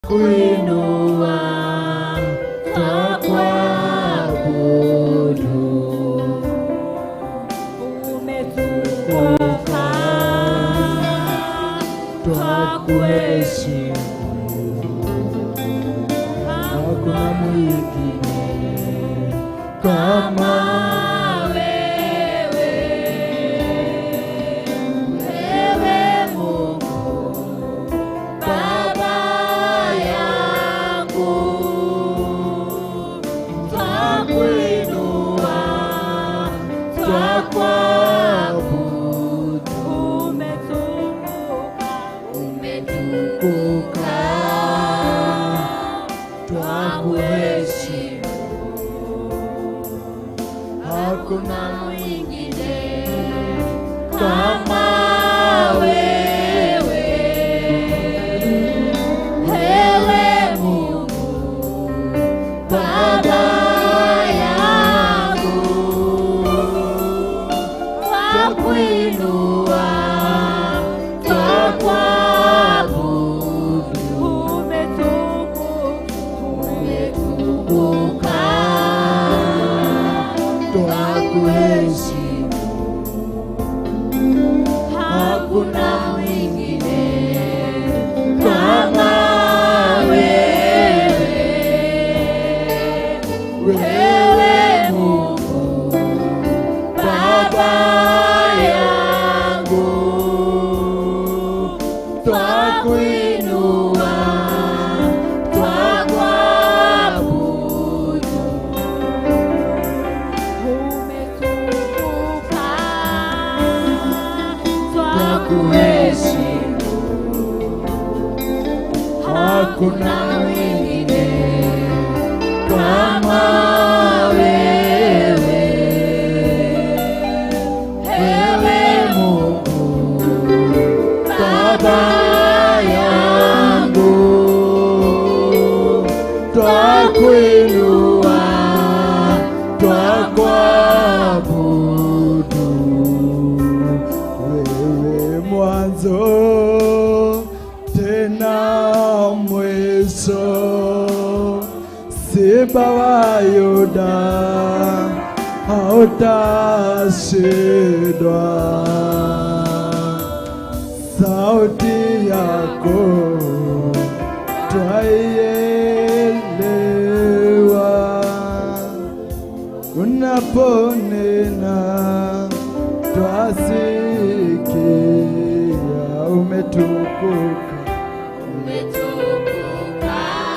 kuinua, twakuabudu. Umetukuka, twakuheshimu. Hakuna mwingine kama wewe, wewe Mungu Baba yangu, twakuinua, twakuabudu. Umetukuka, twakuheshimu. Hakuna mwingine kama wewe, wewe Mungu Baba yangu, twakuinua, twakuabudu. Umetukuka, twakuheshimu. Hakuna mwingine kama wewe, wewe Mungu Baba yangu, twakuinua, twakuabudu. Umetukuka, twakuheshimu. Hakuna mwingine kama wewe, wewe Mungu Baba yangu, twakuinua, twakuabudu. Wewe mwanzo tena mwisho, Simba wa Yuda, hautashindwa. Sauti yako twaielewa, unaponena twasikia. Umetukuka,